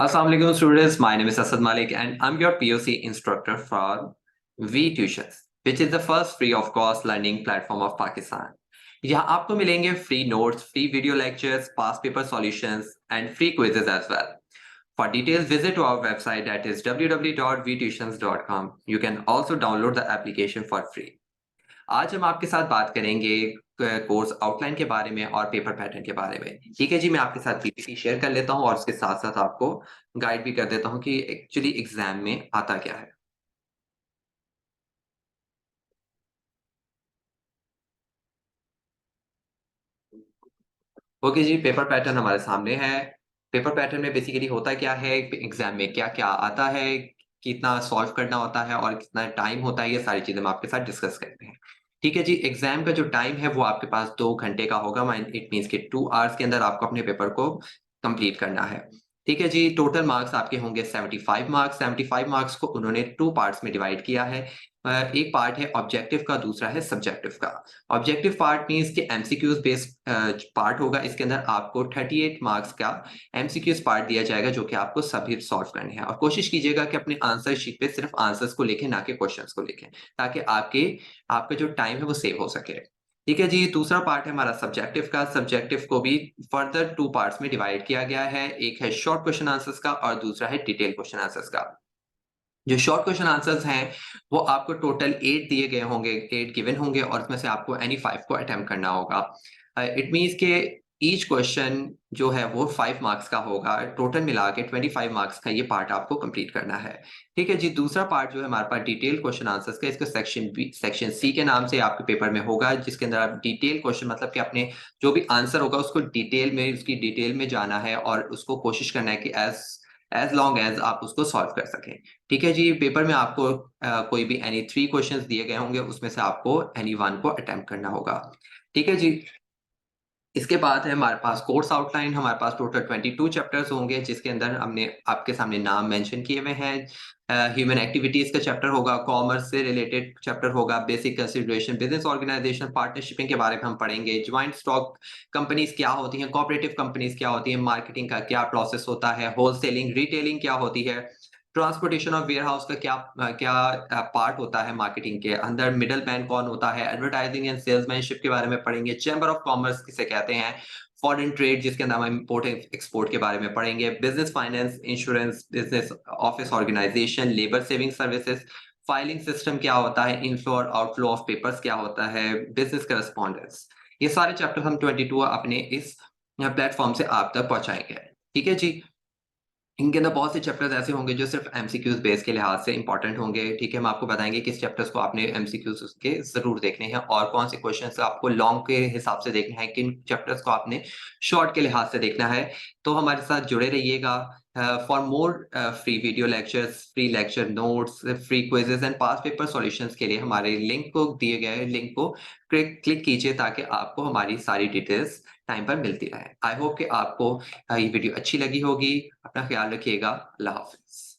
Assalamu alaikum students, my name is Asad Malik and I'm your POC instructor for V-Tuitions, which is the first free of cost learning platform of Pakistan. यहाँ आपको मिलेंगे free notes, free video lectures, past paper solutions and free quizzes as well. For details, visit to our website that is www.vtuitions.com. You can also download the application for free. आज हम आपके साथ बात करेंगे course outline के बारे में और पेपर पैटर्न के बारे में। ठीक है जी, मैं आपके साथ पीपीटी शेयर कर लेता हूँ और उसके साथ-साथ आपको गाइड भी कर देता हूँ कि एक्चुअली एग्ज़ाम में आता क्या है। ओके जी, पेपर पैटर्न हमारे सामने है। पेपर पैटर्न में बेसिकली होता क्या है, एग्ज़ाम में क्या-क्या आता है, कितना सॉल्व करना होता है और कितना टाइम होता है, ये सारी चीज़ें हम आपके साथ डिस्कस करते हैं। ठीक है जी, एग्ज़ाम का जो टाइम है वो आपके पास 2 घंटे का होगा, इट मीन्स कि 2 आवर्स के अंदर आपको अपने पेपर को कंप्लीट करना है। ठीक है जी, टोटल मार्क्स आपके होंगे 75 मार्क्स। 75 मार्क्स को उन्होंने 2 पार्ट्स में डिवाइड किया है। एक पार्ट है ऑब्जेक्टिव का, दूसरा है सब्जेक्टिव का। ऑब्जेक्टिव पार्ट मीन्स कि एमसीक्यूज़ बेस्ड पार्ट होगा। इसके अंदर आपको 38 मार्क्स का एमसीक्यूज़ पार्ट दिया जाएगा, जो कि आपको सभी सॉल्व करने हैं और कोशिश कीजिएगा कि अपने आंसर शीट पे सिर्फ आंसर्स को लिखें, ना कि क्वेश्चंस को लिखें, ताकि आपका जो टाइम है वो सेव हो सके। ठीक है जी, दूसरा पार्ट है हमारा सब्जेक्टिव का। सब्जेक्टिव को भी फर्दर 2 पार्ट्स में डिवाइड किया गया है। एक है शॉर्ट क्वेश्चन आंसर्स का और दूसरा है डिटेल क्वेश्चन आंसर्स का। जो शॉर्ट क्वेश्चन आंसर्स हैं, वो आपको टोटल 8 दिए गए होंगे, 8 गिवन होंगे और उसमें से आपको एनी 5 को अटेम्प्ट करना होगा। इट मीन्स कि ईच क्वेश्चन जो है वो 5 मार्क्स का होगा। टोटल मिला के 25 मार्क्स का ये पार्ट आपको कंप्लीट करना है। ठीक है जी, दूसरा पार्ट जो है हमारे पास डिटेल क्वेश्चन आंसर्स का, इसको सेक्शन सी के नाम से आपके पेपर में होगा, जिसके अंदर आप डिटेल क्वेश्चन मतलब कि आपने जो भी आंसर होगा उसको उसकी डिटेल में जाना है और उसको कोशिश करना है कि एज़ लॉन्ग एज़ आप उसको सॉल्व कर सकें। ठीक है जी, पेपर में आपको कोई भी एनी 3 क्वेश्चंस दिए गए होंगे, उसमें से आपको एनी 1 को अटेम्प्ट करना होगा। ठीक है जी, इसके बाद है हमारे पास कोर्स आउटलाइन। हमारे पास टोटल 22 चैप्टर्स होंगे, जिसके अंदर हमने आपके सामने नाम मेंशन किए हुए हैं। ह्यूमन एक्टिविटीज़ का चैप्टर होगा, कॉमर्स से रिलेटेड चैप्टर होगा, बेसिक कंसिडरेशन, बिज़नेस ऑर्गेनाइज़ेशन, पार्टनरशिपिंग के बारे में हम पढ़ेंगे, जॉइंट स्टॉक कंपनीज़ क्या होती हैं, कोऑपरेटिव कंपनीज़ क्या होती हैं, मार्केटिंग का क्या प्रोसेस होता है, होलसेलिंग, रिटेलिंग क्या होती है, ट्रांसपोर्टेशन और वेयरहाउस का क्या पार्ट होता है मार्केटिंग के अंदर, मिडल मैन कौन होता है, एडवर्टाइजिंग एंड सेल्समैनशिप के बारे में पढ़ेंगे, चैम्बर ऑफ कॉमर्स किसे कहते हैं, फॉरेन ट्रेड जिसके अंदर हम इम्पोर्ट एक्सपोर्ट के बारे में पढ़ेंगे, business finance, insurance, business office organization, labour saving services, filing system क्या होता है, इनफ्लो और आउटफ्लो ऑफ पेपर्स क्या होता है, बिजनेस करस्पॉन्डेंस। ये सारे चैप्टर हम 22 अपने इस प्लेटफॉर्म से आप तक पहुंचाएंगे। ठीक है जी, इनके अंदर बहुत से चैप्टर्स ऐसे होंगे जो सिर्फ एमसीक्यूज़ बेस के लिहाज से इंपॉर्टेंट होंगे। ठीक है, हम आपको बताएँगे किस चैप्टर्स को आपने एमसीक्यूज़ उसके ज़रूर देखने हैं और कौन से क्वेश्चंस आपको लॉन्ग के हिसाब से देखने हैं, किन चैप्टर्स को आपने शॉर्ट के लिहाज से देखना है। तो हमारे साथ जुड़े रहिएगा। For more free video lectures, free lecture notes, free quizzes and past paper solutions के लिए हमारे दिए गए लिंक को क्लिक कीजिए, ताकि आपको हमारी सारी डिटेल्स टाइम पर मिलती रहे। आई होप कि आपको ये वीडियो अच्छी लगी होगी। अपना ख्याल रखिएगा। अल्लाह हाफ़िज़।